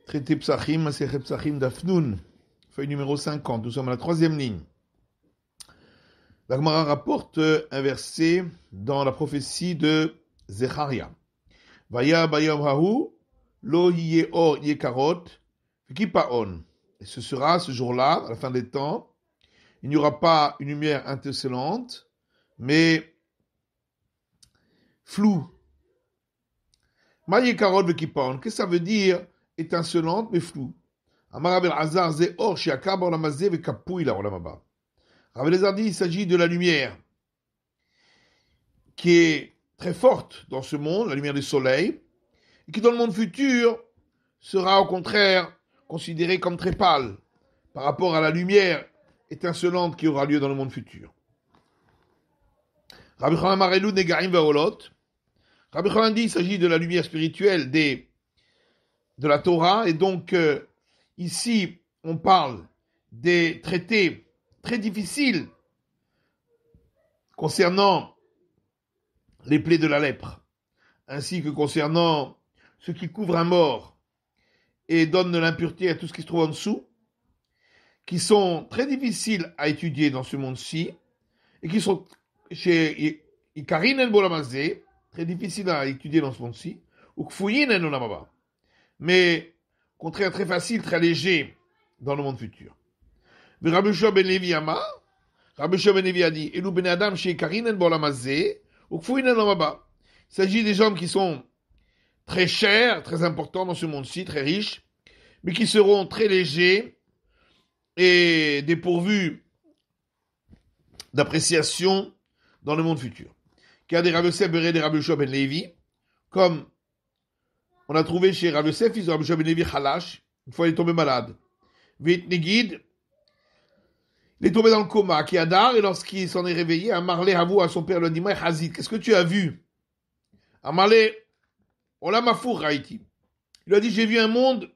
Traité Psachim, Masechet Psachim d'Afnoun, feuille numéro 50, nous sommes à la troisième ligne. La Gemara rapporte un verset dans la prophétie de Zecharia. Vaya bayom hahu, lo yie or yekarot, kipaon. Et ce sera ce jour-là, à la fin des temps, il n'y aura pas une lumière intercellente, mais floue. Ma yekarot kipaon, qu'est-ce que ça veut dire étincelante mais floue? Amar Rabbi Elazar ze or sheakar ba'olam hazeh vekapui la'olam haba. Rabbi Elazar dit il s'agit de la lumière qui est très forte dans ce monde, la lumière du soleil, et qui dans le monde futur sera au contraire considérée comme très pâle par rapport à la lumière étincelante qui aura lieu dans le monde futur. Rabbi Chanan Marelu Negarim Vaolot. Rabbi Chanan dit il s'agit de la lumière spirituelle de la Torah, et donc ici on parle des traités très difficiles concernant les plaies de la lèpre, ainsi que concernant ce qui couvre un mort et donne de l'impureté à tout ce qui se trouve en dessous, qui sont très difficiles à étudier dans ce monde-ci, et qui sont chez Ikarin en Bolam Hazeh, très difficiles à étudier dans ce monde-ci, ou Kfuyin en Olam Haba, mais au contraire très facile, très léger dans le monde futur. Rabbi Yoshua ben Levi Amar, Rabbi Yoshua ben Levi a dit, Elu ben Adam chez Ikarin en Bolam Hazeh, ou Kfuyin en Olam Haba. Il s'agit des gens qui sont très chers, très importants dans ce monde-ci, très riches, mais qui seront très légers et dépourvus d'appréciation dans le monde futur. Car des Rabbi Yosef Beret des Rabbi Yoshua ben Levi, comme on a trouvé chez Rabbi Yosef, fils de Rabbi Yoshua ben Levi Halash, une fois il est tombé malade. Veit Negid, il est tombé dans le coma, qui Adar, et lorsqu'il s'en est réveillé, Amarle Havou à son père lui a dit, Maï Hazid, qu'est-ce que tu as vu? Amarle, Olam Afour Raïti. Il lui a dit, j'ai vu un monde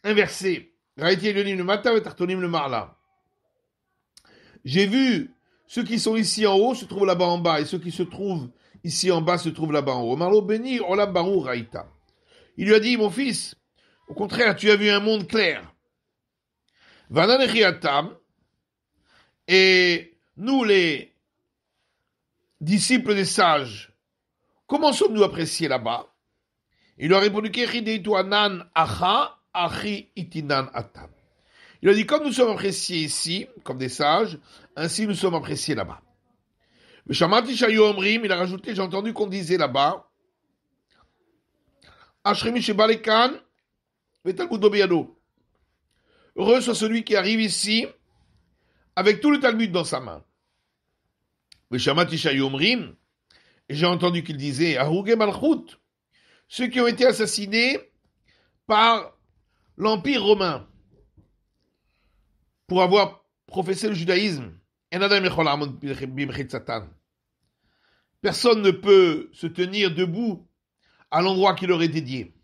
inversé. Raïti Elionim le matin et Tartonim le marla. J'ai vu ceux qui sont ici en haut se trouvent là-bas en bas, et ceux qui se trouvent ici en bas se trouvent là-bas en haut. Marlo Beni Olam Barou Raïta. Il lui a dit, mon fils, au contraire, tu as vu un monde clair. Vanan Echiatam, et nous les disciples des sages, comment sommes-nous appréciés là-bas? Il lui a répondu, Anan Acha, Achi Itinan Atam. Il a dit, comme nous sommes appréciés ici, comme des sages, ainsi nous sommes appréciés là-bas. Le Shamati Shayu Omrim, il a rajouté, j'ai entendu qu'on disait là-bas, Ashremi Shebalekan, Vetalmud Beyado. Heureux soit celui qui arrive ici, avec tout le Talmud dans sa main. Le Shamati Shayu Omrim, et j'ai entendu qu'il disait, Arouge Malchut, ceux qui ont été assassinés par l'Empire romain, pour avoir professé le judaïsme. Personne ne peut se tenir debout à l'endroit qui leur est dédié.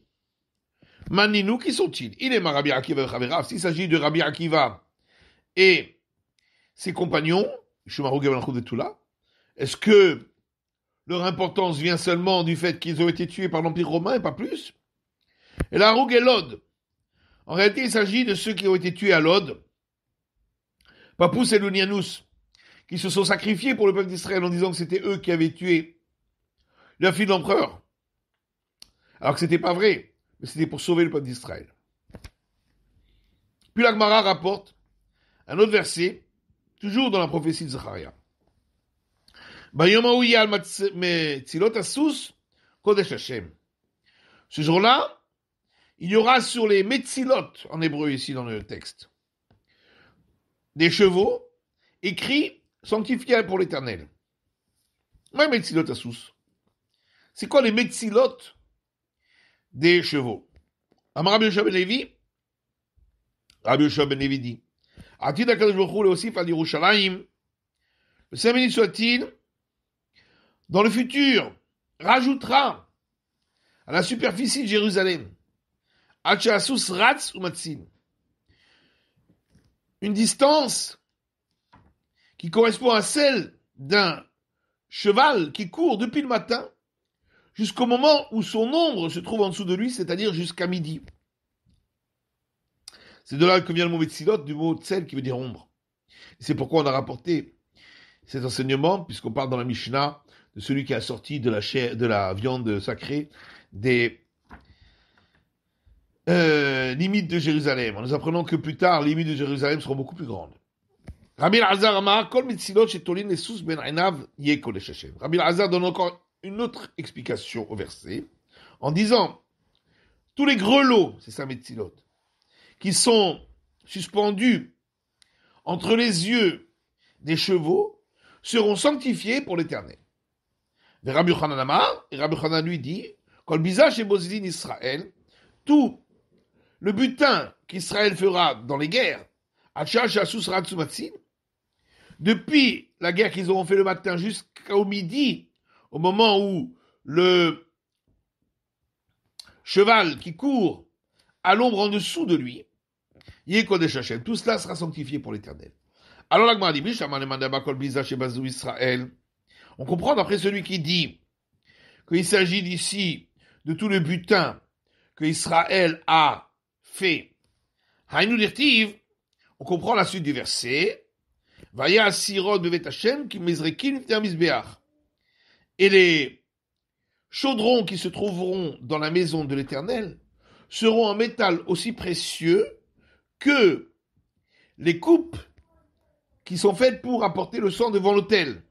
Maninou, qui sont-ils? Il est Rabbi Akiva et Chaverav. S'il s'agit de Rabbi Akiva et ses compagnons, est-ce que leur importance vient seulement du fait qu'ils ont été tués par l'Empire romain et pas plus? Et la Haroug et Lod. En réalité, il s'agit de ceux qui ont été tués à Lod, Papous et Lounianous, qui se sont sacrifiés pour le peuple d'Israël en disant que c'était eux qui avaient tué la fille de l'empereur. Alors que c'était pas vrai, mais c'était pour sauver le peuple d'Israël. Puis la Gemara rapporte un autre verset, toujours dans la prophétie de Zacharia. Ce jour-là, il y aura sur les Metzilot, en hébreu ici dans le texte, des chevaux écrits sanctifiés pour l'éternel. Mais Metzilot Asous. C'est quoi les Metzilot des chevaux? Amar Rabbi Yoshua ben Levi, Rabbi Yoshua ben Levi dit, Atid HaKadosh Baruch Hu leosif al Yerushalayim, le Saint béni soit-il, dans le futur, rajoutera à la superficie de Jérusalem, Achasus Ratz ou Matzin, une distance qui correspond à celle d'un cheval qui court depuis le matin jusqu'au moment où son ombre se trouve en dessous de lui, c'est-à-dire jusqu'à midi. C'est de là que vient le mot Metzilot, du mot Tzel qui veut dire ombre. C'est pourquoi on a rapporté cet enseignement, puisqu'on parle dans la Mishnah de celui qui a sorti de la viande sacrée des limites de Jérusalem. En nous apprenant que plus tard, les limites de Jérusalem seront beaucoup plus grandes. Rabbi Elazar Amar, Kol Metzilot Shetolin Esus Ben Einav Yeh Kodesh Hashem. Rabbi Elazar donne encore une autre explication au verset, en disant, tous les grelots, c'est ça Metzilot, qui sont suspendus entre les yeux des chevaux, seront sanctifiés pour l'éternel. Et Rabbi Yochanan Amar, et Rabbi Yochanan lui dit, Kol Bizah et Bozidin Israël, tout le butin qu'Israël fera dans les guerres, depuis la guerre qu'ils auront fait le matin jusqu'au midi, au moment où le cheval qui court à l'ombre en dessous de lui, tout cela sera sanctifié pour l'éternel. Alors la Gemara dit, on comprend d'après celui qui dit qu'il s'agit d'ici de tout le butin que Israël a fait. On comprend la suite du verset. Et les chaudrons qui se trouveront dans la maison de l'Éternel seront en métal aussi précieux que les coupes qui sont faites pour apporter le sang devant l'autel.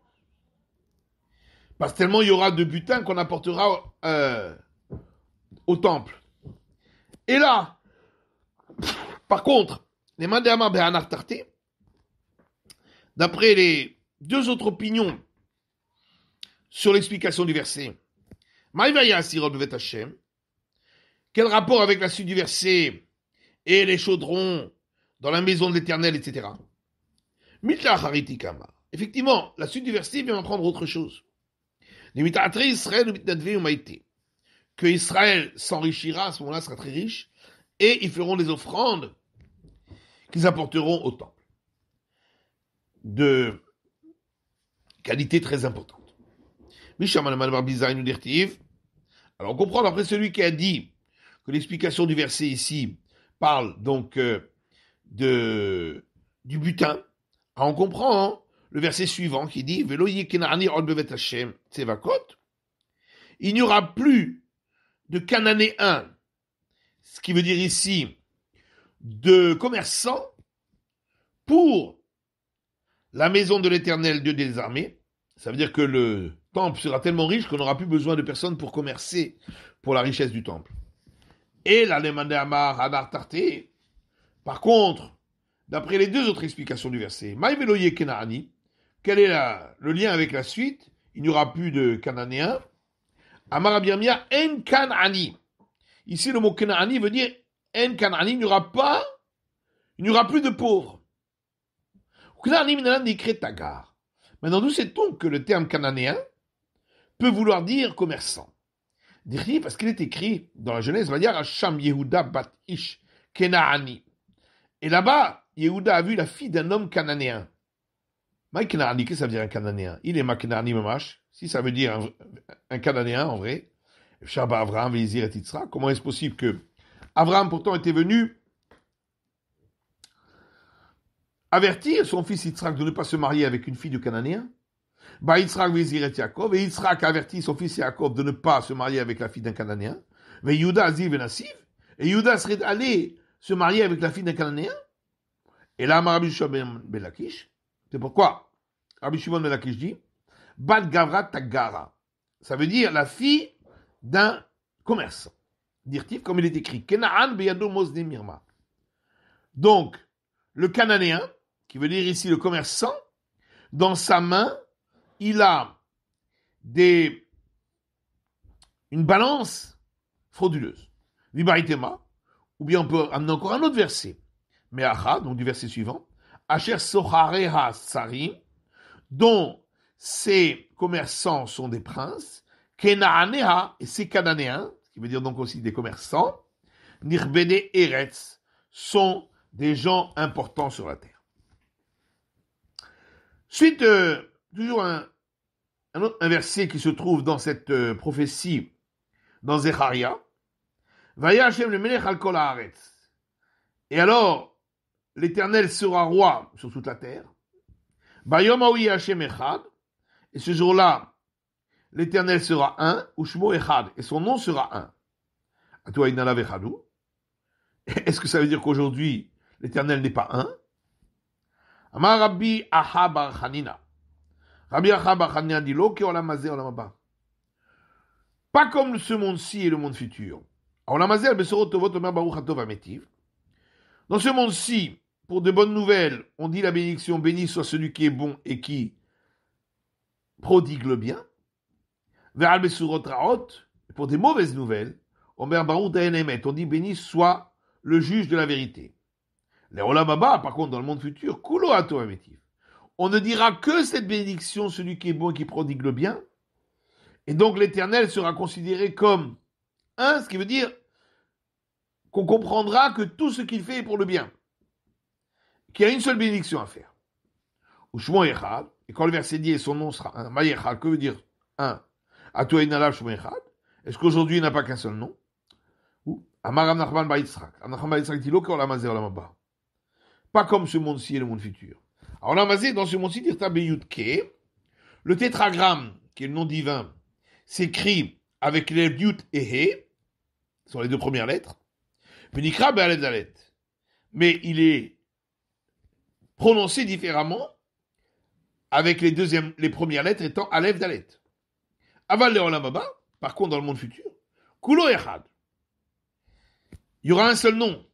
Parce que tellement il y aura de butin qu'on apportera au temple. Et là, par contre, les Mandéama Be'anar Tarté, d'après les deux autres opinions sur l'explication du verset, Maïvaya Sirot Bevet Hashem, quel rapport avec la suite du verset et les chaudrons dans la maison de l'Éternel, etc. Mitla Haritikama. Effectivement, la suite du verset vient apprendre autre chose. Que Israël s'enrichira, à ce moment-là sera très riche, et ils feront des offrandes qu'ils apporteront au temple. De qualité très importante. Alors on comprend d'après celui qui a dit que l'explication du verset ici parle donc du butin. Alors on comprend le verset suivant qui dit il n'y aura plus de Cananéens, ce qui veut dire ici de commerçants pour la maison de l'Éternel, Dieu des armées. Ça veut dire que le temple sera tellement riche qu'on n'aura plus besoin de personnes pour commercer pour la richesse du temple. Et la Lemandé Amar Hadar Tarté, par contre, d'après les deux autres explications du verset, Maïveloye Kenaani, quel est le lien avec la suite? Il n'y aura plus de Cananéens. Amar Abirmia En Kanani. Ici, le mot Kenaani veut dire En Kanani, il n'y aura plus de pauvres. Maintenant, d'où sait-on que le terme cananéen peut vouloir dire commerçant? Parce qu'il est écrit dans la Genèse, va dire Hacham Yehuda Bat Ish Kenaani. Et là-bas, Yehuda a vu la fille d'un homme cananéen. Mais Kenaani, qu'est-ce que ça veut dire un cananéen? Il est ma Kenaani Mamash. Si ça veut dire un cananéen en vrai, Shabbat Avraham, Vézir et Yitzhak, comment est-ce possible que Avraham pourtant était venu avertir son fils Yitzhak de ne pas se marier avec une fille de Cananéen? Bah Yitzhak Vézir et Yaakov, et Yitzhak a averti son fils Yaakov de ne pas se marier avec la fille d'un Cananéen. Mais Yehuda Aziv et Nassif, et Yehuda serait allé se marier avec la fille d'un Cananéen. Et là, Rabbi Shimon ben Lakish, c'est pourquoi Rabbi Shimon ben Lakish dit Bat Gavra Tagara. Ça veut dire la fille d'un commerçant. Dire-t-il, comme il est écrit, Kenaan beyado mosne mirma. Donc, le Cananéen, qui veut dire ici le commerçant, dans sa main, il a une balance frauduleuse. Vibaritema, ou bien on peut amener encore un autre verset. Meacha, donc du verset suivant, Asher sochareha sarim, dont ces commerçants sont des princes, Kenaaneha, et ces Cananéens, ce qui veut dire donc aussi des commerçants, Nirbede Eretz, sont des gens importants sur la terre. Suite, toujours un verset qui se trouve dans cette prophétie, dans Zecharia, Vaya Hashem le Melech al kol haaretz. Et alors, l'Éternel sera roi sur toute la terre. Bayom Haoui Hashem Echad. Et ce jour-là, l'Éternel sera un, Ushmo Echad, et son nom sera un. Atoua Inala Vechadou. Est-ce que ça veut dire qu'aujourd'hui, l'Éternel n'est pas un? Amar Rabbi Aha Bar Hanina. Rabbi Aha Bar Hanina dit Lo ke olam hazeh olam haba. Pas comme ce monde-ci et le monde futur. Olam hazeh al besorot tovot omer baruch hatov hametiv. Dans ce monde-ci, pour de bonnes nouvelles, on dit la bénédiction, béni soit celui qui est bon et qui prodigue le bien. Ve'al besorot raot, pour des mauvaises nouvelles, omer baruch dayan emet, on dit béni soit le juge de la vérité. Les olam haba, par contre, dans le monde futur, kulo hatov hametiv. On ne dira que cette bénédiction, celui qui est bon et qui prodigue le bien. Et donc l'Éternel sera considéré comme un, ce qui veut dire qu'on comprendra que tout ce qu'il fait est pour le bien. Qu'il y a une seule bénédiction à faire. Ushmo Echad, et quand le verset dit et son nom sera un, Mayechad, que veut dire un? Atoua Inala Shmo Echad. Est-ce qu'aujourd'hui il n'a pas qu'un seul nom? Ou Amar Rav Nachman Bar Yitzchak. Rav Nachman Bar Yitzchak dit Lo ke olam hazeh olam haba. Pas comme ce monde-ci et le monde futur. Alors olam hazeh, dans ce monde-ci, dirta beyutke, le tétragramme, qui est le nom divin, s'écrit avec les yut et he, ce sont les deux premières lettres. Venikra be'alef dalet. Mais il est prononcé différemment avec les premières lettres étant alef dalet. Aval le olam haba, par contre dans le monde futur, kulo echad. Il y aura un seul nom,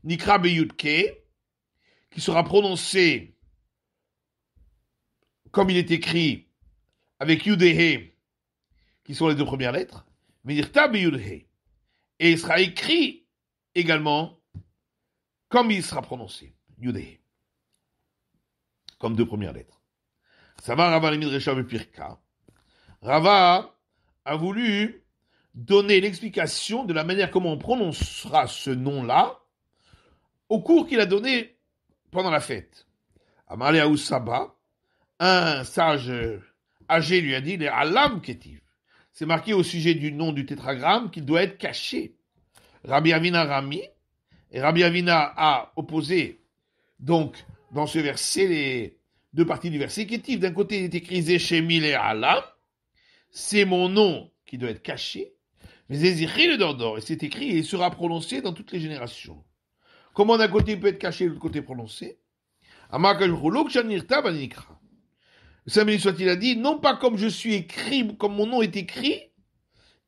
nikra beyutke, qui sera prononcé comme il est écrit avec yud et he, qui sont les deux premières lettres, venirta beyud he. Et il sera écrit également comme il sera prononcé, yud et he, comme deux premières lettres. Ça va, Rava Lemidresha Bepirka. Rava a voulu donner l'explication de la manière comment on prononcera ce nom-là au cours qu'il a donné pendant la fête. Amarle Aoussaba, un sage âgé lui a dit, les alam ketiv. C'est marqué au sujet du nom du tétragramme qu'il doit être caché. Rabbi Avina Rami, et Rabbi Avina a opposé, donc, dans ce verset, les deux parties du verset, ketiv, d'un côté il est écrit Zeshemi le alam, c'est mon nom qui doit être caché, mais Zéziré le dordor, et c'est écrit et il sera prononcé dans toutes les générations. Comment d'un côté il peut être caché, de l'autre côté prononcé? Le Saint béni soit-il a dit, non pas comme je suis écrit, comme mon nom est écrit,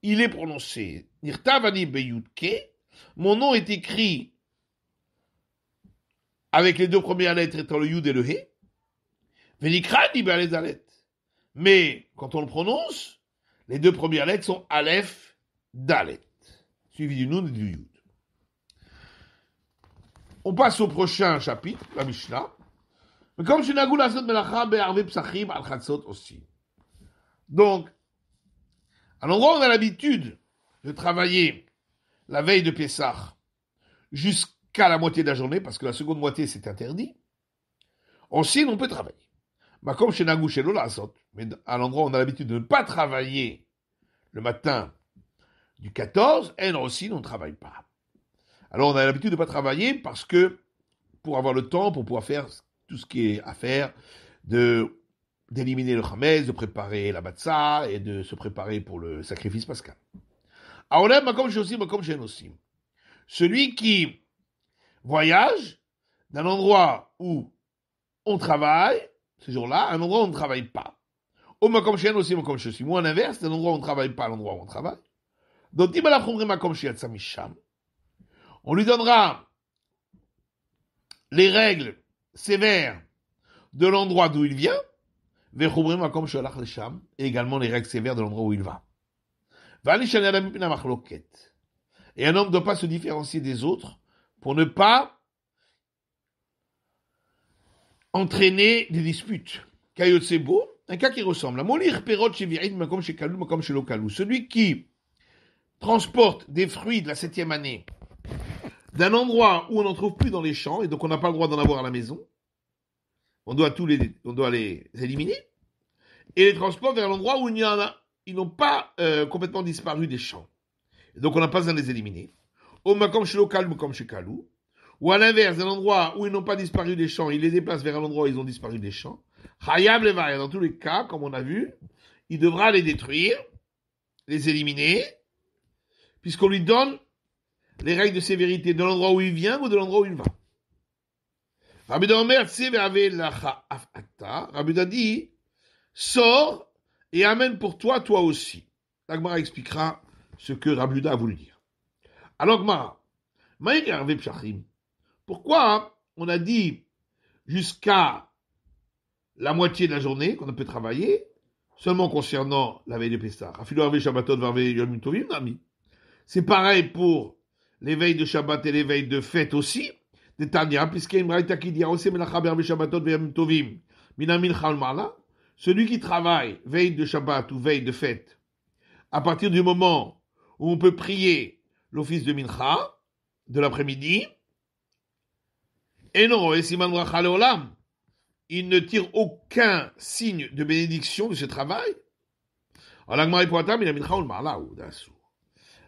il est prononcé. Nirtavani beyutke, mon nom est écrit avec les deux premières lettres étant le yud et le he. Venikrani be'alef dalet. Mais quand on le prononce, les deux premières lettres sont aleph dalet, suivi du nun et du yud. On passe au prochain chapitre, la Mishnah. Mais comme chez Nagou Lasot Melacha Be'arve Psachim Al Chatzot aussi. Donc, à l'endroit où on a l'habitude de travailler la veille de Pessah jusqu'à la moitié de la journée, parce que la seconde moitié c'est interdit, aussi on peut travailler. Mais comme chez Nagou chez Lasot, mais à l'endroit où on a l'habitude de ne pas travailler le matin du 14, et aussi on ne travaille pas. Alors on a l'habitude de ne pas travailler parce que pour avoir le temps, pour pouvoir faire tout ce qui est à faire, d'éliminer le Hametz, de préparer la Matzah et de se préparer pour le sacrifice pascal. Celui qui voyage d'un endroit où on travaille, ce jour-là, à un endroit où on ne travaille pas. Ou à l'inverse, d'un endroit où on ne travaille pas à l'endroit où on travaille. Donc, on lui donnera les règles sévères de l'endroit d'où il vient, et également les règles sévères de l'endroit où il va. Et un homme ne doit pas se différencier des autres pour ne pas entraîner des disputes. Kayotsebo, un cas qui ressemble à celui qui transporte des fruits de la 7e année d'un endroit où on n'en trouve plus dans les champs, et donc on n'a pas le droit d'en avoir à la maison, on doit les éliminer, et les transporte vers l'endroit où il y en a, ils n'ont pas complètement disparu des champs. Et donc on n'a pas besoin de les éliminer. Ou ou à l'inverse, un endroit où ils n'ont pas disparu des champs, il les déplace vers un endroit où ils ont disparu des champs, Chayab Levaria, dans tous les cas, comme on a vu, il devra les détruire, les éliminer, puisqu'on lui donne les règles de sévérité de l'endroit où il vient ou de l'endroit où il va. Rabbi Omer, Rabbi a dit, sors et amène pour toi, toi aussi. La Gemara expliquera ce que Rabbi a voulu dire. Alors Gemara, pourquoi on a dit jusqu'à la moitié de la journée qu'on peut travailler, seulement concernant la veille de Pessah. C'est pareil pour les veilles de Shabbat et les veilles de fête aussi. Puisqu'il y a une braïta qui dit celui qui travaille veille de Shabbat ou veille de fête, à partir du moment où on peut prier l'office de Mincha, de l'après-midi, il ne tire aucun signe de bénédiction de ce travail.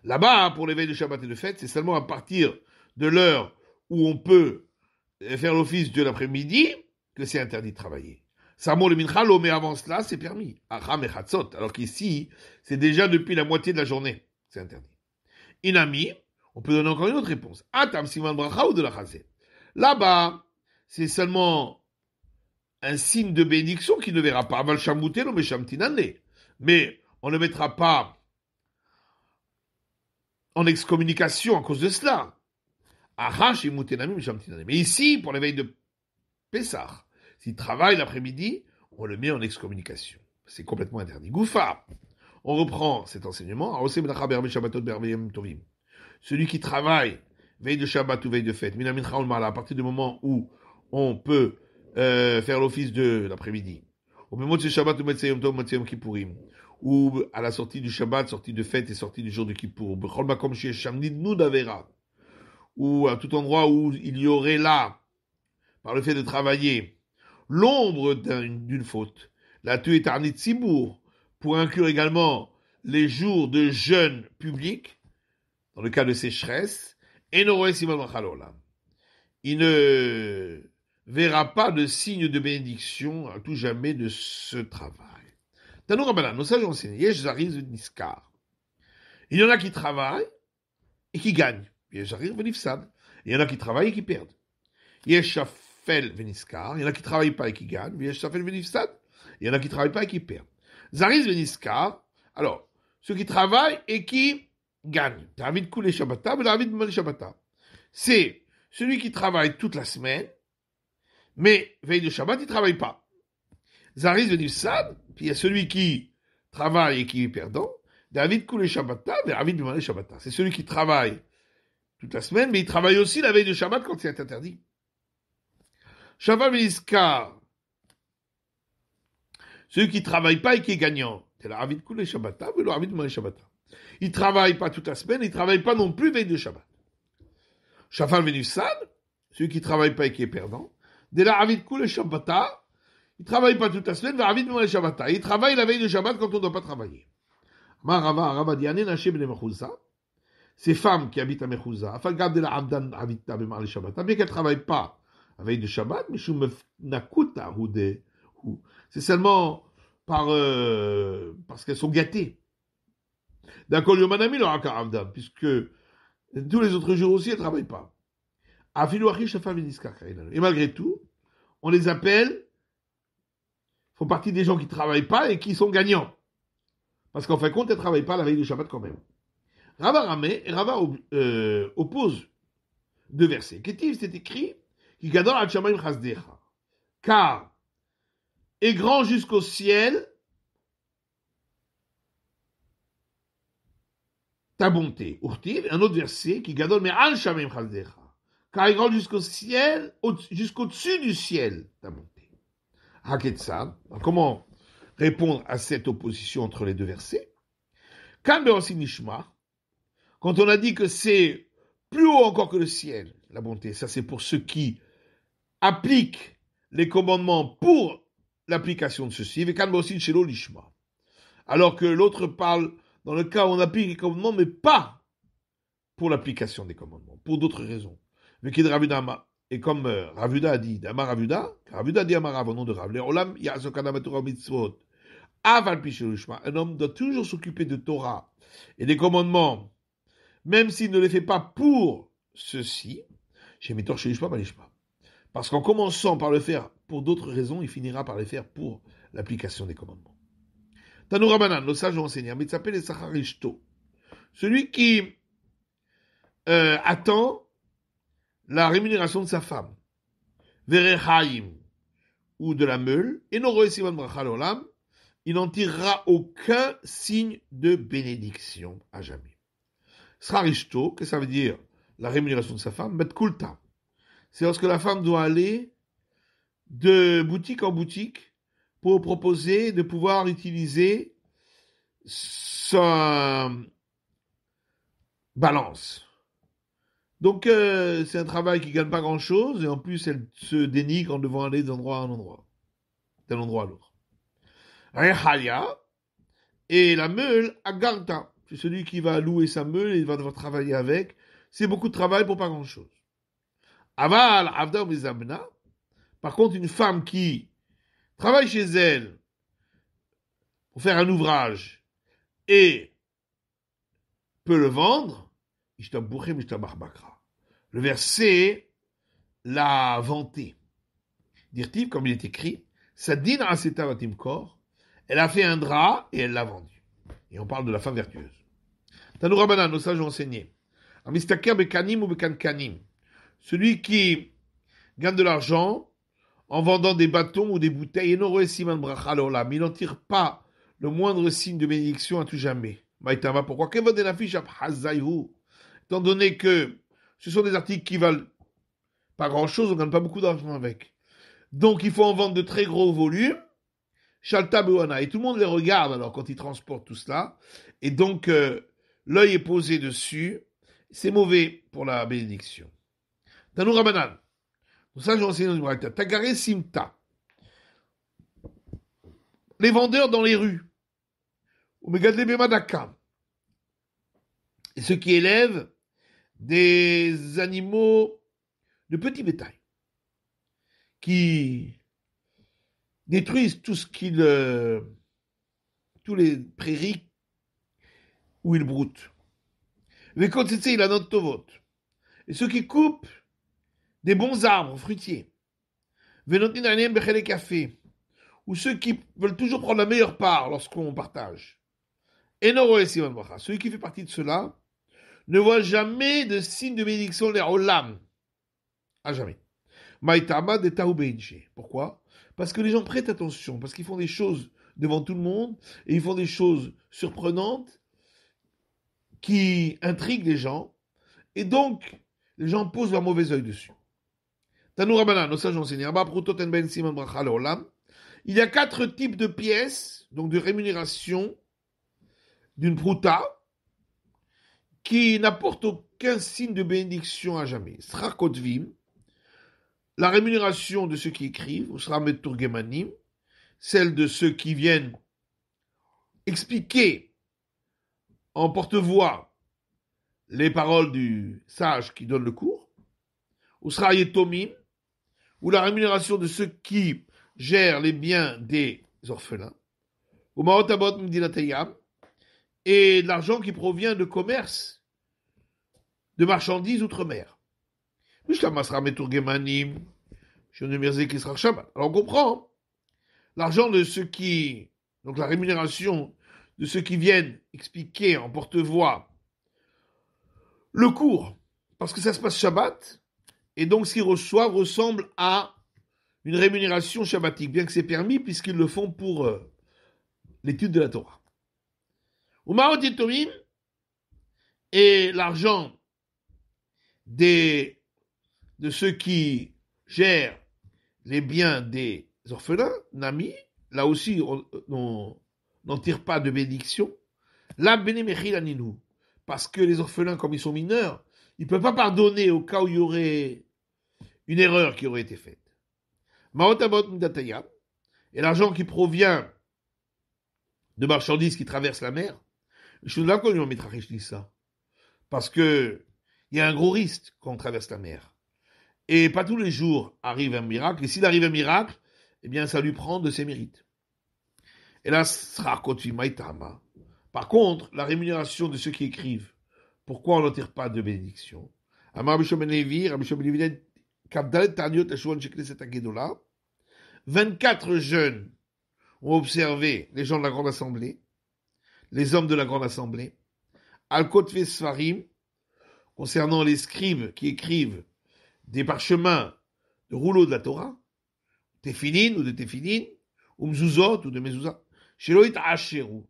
Là-bas, pour les veilles de Shabbat et de fête, c'est seulement à partir de l'heure où on peut faire l'office de l'après-midi que c'est interdit de travailler. Samo le mincha, mais avant cela, c'est permis. Alors qu'ici, c'est déjà depuis la moitié de la journée. C'est interdit. Inami, on peut donner encore une autre réponse. Atam siman bracha ou de la chazé. Là-bas, c'est seulement un signe de bénédiction qui ne verra pas. Mais on ne mettra pas en excommunication à cause de cela. Mais ici, pour les veilles de Pessah, s'il travaille l'après-midi, on le met en excommunication. C'est complètement interdit. Goufa, on reprend cet enseignement. Celui qui travaille veille de Shabbat ou veille de fête, à partir du moment où on peut faire l'office de l'après-midi, ou à la sortie du Shabbat, sortie de fête et sortie du jour de Kippour, ou à tout endroit où il y aurait là, par le fait de travailler, l'ombre d'une faute, la tuée tarnit Tzibour, pour inclure également les jours de jeûne public, dans le cas de sécheresse, il ne verra pas de signe de bénédiction à tout jamais de ce travail. Tanou Rabbanan, nos sages ont enseigné, Yesh Zariz Niskar. Il y en a qui travaillent et qui gagnent. Yesh Zariz Venifsad. Il y en a qui travaillent et qui perdent. Yesh Shafel Veniskar. Il y en a qui ne travaillent pas et qui gagnent. Yesh Shafel Venifsad. Il y en a qui ne travaillent pas et qui perdent. Zariz Veniskar. Alors, ceux qui travaillent et qui gagnent. David Koulé Shabbata, David Mali Shabbata. C'est celui qui travaille toute la semaine, mais veille de Shabbat, il ne travaille pas. Zariz Venifsad. Puis il y a celui qui travaille et qui est perdant. David Koulé Shabbata, David Mali Shabbata. C'est celui qui travaille toute la semaine, mais il travaille aussi la veille de Shabbat quand c'est interdit. Shabbat Veniskar. Celui qui ne travaille pas et qui est gagnant. C'est la Ravid Koulé Shabbata, mais le Ravid Mali Shabbata. Il ne travaille pas toute la semaine, il ne travaille pas non plus veille de Shabbat. Shafal Venifsad, celui qui ne travaille pas et qui est perdant. De la Ravid Koulé Shabbata, il ne travaille pas toute la semaine, mais Ravid Mali Shabbata. Il travaille la veille de Shabbat quand on ne doit pas travailler. Marava Diane Naché Ben Mechouza. Ces femmes qui habitent à Mechouza, bien qu'elles ne travaillent pas la veille de Shabbat, mais c'est seulement parce qu'elles sont gâtées. D'accord, puisque tous les autres jours aussi, elles ne travaillent pas. Et malgré tout, on les appelle, font partie des gens qui ne travaillent pas et qui sont gagnants. Parce qu'en fin de compte, elles ne travaillent pas la veille de Shabbat quand même. Rava Ramé et Rava opposent deux versets. Ketiv, c'est écrit, car est grand jusqu'au ciel ta bonté. Urtiv, un autre verset qui gadol mais al shamim chazdecha. Car est grand jusqu'au ciel, jusqu'au-dessus du ciel ta bonté. Haketsa. Comment répondre à cette opposition entre les deux versets? Kan be'osin nishma. Quand on a dit que c'est plus haut encore que le ciel, la bonté, ça c'est pour ceux qui appliquent les commandements pour l'application de ceci, alors que l'autre parle dans le cas où on applique les commandements, mais pas pour l'application des commandements, pour d'autres raisons. Vekid Ravudama. Et comme Ravuda a dit, Dama Ravuda dit Amarav au nom de Rav, les Olam Yasokana Matura Mitzvot, Aval Pishirushma, un homme doit toujours s'occuper de Torah et des commandements, même s'il ne les fait pas pour ceci, chez Mitor Shirishma Balishma. Parce qu'en commençant par le faire pour d'autres raisons, il finira par les faire pour l'application des commandements. Tanou Rabanan, nos sages ont enseigné, mais s'appelle Sacharishto. Celui qui attend la rémunération de sa femme, Verechaim, ou de la meule, et Noro Sivan Brachal Olam, il n'en tirera aucun signe de bénédiction à jamais. Srarishto, que ça veut dire la rémunération de sa femme, Bet Kulta. C'est lorsque la femme doit aller de boutique en boutique pour proposer de pouvoir utiliser sa balance. Donc, c'est un travail qui ne gagne pas grand-chose, et en plus, elle se dénigre en devant aller d'un endroit à un endroit, d'un endroit à l'autre. Rehaya, et la meule, Agarta. C'est celui qui va louer sa meule et il va devoir travailler avec. C'est beaucoup de travail pour pas grand-chose. Aval, Avda Mizabna. Par contre, une femme qui travaille chez elle pour faire un ouvrage et peut le vendre, le verset l'a vanté. Dire-t-il, comme il est écrit, Sadin Aseta Vatimkor, elle a fait un drap et elle l'a vendu. Et on parle de la femme vertueuse. Tanou Rabbanan, nos sages ont enseigné. Amistaker bekanim ou bekankanim. Celui qui gagne de l'argent en vendant des bâtons ou des bouteilles, et n'aurait siman bracha l'olam, il n'en tire pas le moindre signe de bénédiction à tout jamais. Maïtama, pourquoi? Étant donné que ce sont des articles qui valent pas grand chose, on ne gagne pas beaucoup d'argent avec. Donc il faut en vendre de très gros volumes. Shalta Bewana, et tout le monde les regarde alors quand ils transportent tout cela. Et donc l'œil est posé dessus. C'est mauvais pour la bénédiction. Tanou Rabanan. Donc ça, j'ai enseigné dans le Braïta. Tagare Simta. Les vendeurs dans les rues. Ou Megadle Bemadaka. Et ceux qui élèvent des animaux de petit bétail. Qui détruisent tout ce qu'ils... tous les prairies où ils broutent. Mais quand c'est il a notre tovot. Et ceux qui coupent des bons arbres fruitiers. Café. Ou ceux qui veulent toujours prendre la meilleure part lorsqu'on partage. Celui qui fait partie de cela ne voit jamais de signe de bénédiction les olam. À jamais. Maïtama de Taoubeïnche. Pourquoi? Parce que les gens prêtent attention, parce qu'ils font des choses devant tout le monde, et ils font des choses surprenantes qui intriguent les gens, et donc les gens posent leur mauvais œil dessus. Tanou Rabbanan, nos sages enseignés, il y a 4 types de pièces, donc de rémunération d'une prouta, qui n'apportent aucun signe de bénédiction à jamais. Srakotvim, la rémunération de ceux qui écrivent, ou Srameturgemanim, celle de ceux qui viennent expliquer en porte-voix les paroles du sage qui donne le cours, ou Srayetomim, ou la rémunération de ceux qui gèrent les biens des orphelins, ou Maotabot Mdinatayam, et de l'argent qui provient de commerce, de marchandises outre-mer. Alors on comprend, l'argent de ceux qui, donc la rémunération de ceux qui viennent expliquer en porte-voix le cours, parce que ça se passe Shabbat, et donc ce qu'ils reçoivent ressemble à une rémunération shabbatique, bien que c'est permis, puisqu'ils le font pour l'étude de la Torah. Et l'argent de ceux qui gèrent les biens des orphelins, Nami, là aussi on n'en tire pas de bénédiction. La bénéméchil aninou, parce que les orphelins, comme ils sont mineurs, ils ne peuvent pas pardonner au cas où il y aurait une erreur qui aurait été faite. Maotabot mdataya, et l'argent qui provient de marchandises qui traversent la mer, je suis là qu'on lui en mettra ça. Parce que il y a un gros risque quand on traverse la mer. Et pas tous les jours arrive un miracle. Et s'il arrive un miracle, eh bien, ça lui prend de ses mérites. Et là, sera maitama. Par contre, la rémunération de ceux qui écrivent, pourquoi on n'en tire pas de bénédiction? Amar Rabbi Ben Levi, Rabbi Ben Levi dit, Kabdalet Taniot Ashouan Shekneset Agedola, 24 jeunes ont observé les gens de la Grande Assemblée, les hommes de la Grande Assemblée, Al-Kotve Sfarim, concernant les scribes qui écrivent des parchemins de rouleaux de la Torah, Tefilin ou de Tefilin, ou Mzuzot ou de Mezuzah, Sheloit Asheru,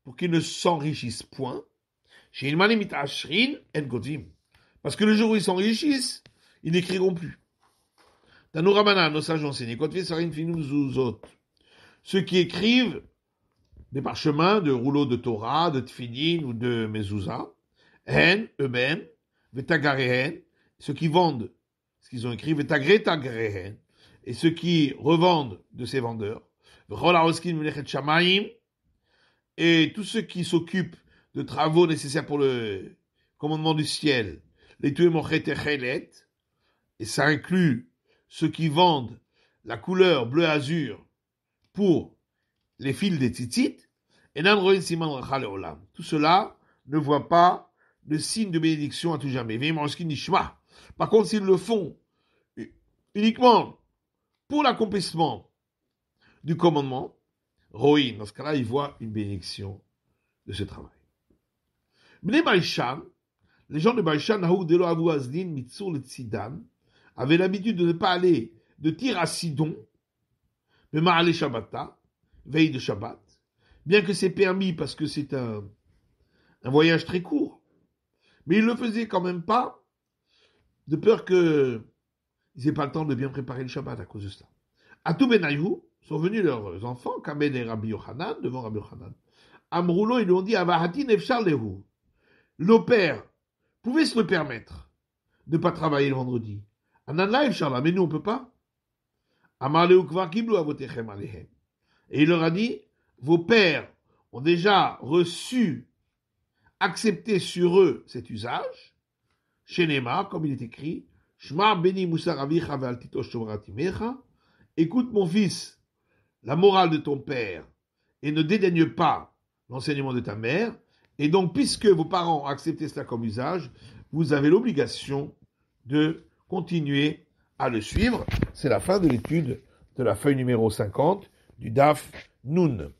pour qu'ils ne s'enrichissent point, chez Ilmanim Ashrin en Kotvim. Parce que le jour où ils s'enrichissent, ils n'écriront plus. Dans nos Ramanan, nos sages enseignés, Kotve Sfarim Finum Mzuzot, ceux qui écrivent des parchemins de rouleaux de Torah, de Tfilin ou de Mezuzah, Hen, eux-mêmes, Vetagarehen, ceux qui vendent ce qu'ils ont écrit, Vetagretagrehen, et ceux qui revendent de ces vendeurs, et tous ceux qui s'occupent de travaux nécessaires pour le commandement du ciel, les Tuemochet, et ça inclut ceux qui vendent la couleur bleu-azur pour les fils des tzitzit, et tout cela ne voit pas le signe de bénédiction à tout jamais. Par contre, s'ils le font uniquement pour l'accomplissement du commandement, Roïn, dans ce cas-là, il voit une bénédiction de ce travail. Bnei Baïshan, les gens de Baïshan, avaient l'habitude de ne pas aller de Tyr à Sidon, mais Ma'ale Shabbata, veille de Shabbat, bien que c'est permis parce que c'est un voyage très court. Mais ils le faisaient quand même pas, de peur qu'ils n'aient pas le temps de bien préparer le Shabbat à cause de cela. À tout Benayou sont venus leurs enfants, Kamen et Rabbi Yochanan, devant Rabbi Yochanan. Amroulo, ils lui ont dit, Avahatin efshar lehu. Nos pères pouvaient se le permettre de ne pas travailler le vendredi. Ananla efshar, mais nous on ne peut pas. Amar lehu kvar kiblu avotechem alehem. Et il leur a dit, vos pères ont déjà reçu, accepté sur eux cet usage, chez Nema, comme il est écrit, Shma beni musar avicha ve'al titosh shomrat imecha. Écoute mon fils, la morale de ton père, et ne dédaigne pas l'enseignement de ta mère. Et donc, puisque vos parents ont accepté cela comme usage, vous avez l'obligation de continuer à le suivre. C'est la fin de l'étude de la feuille numéro 50 du DAF Nun.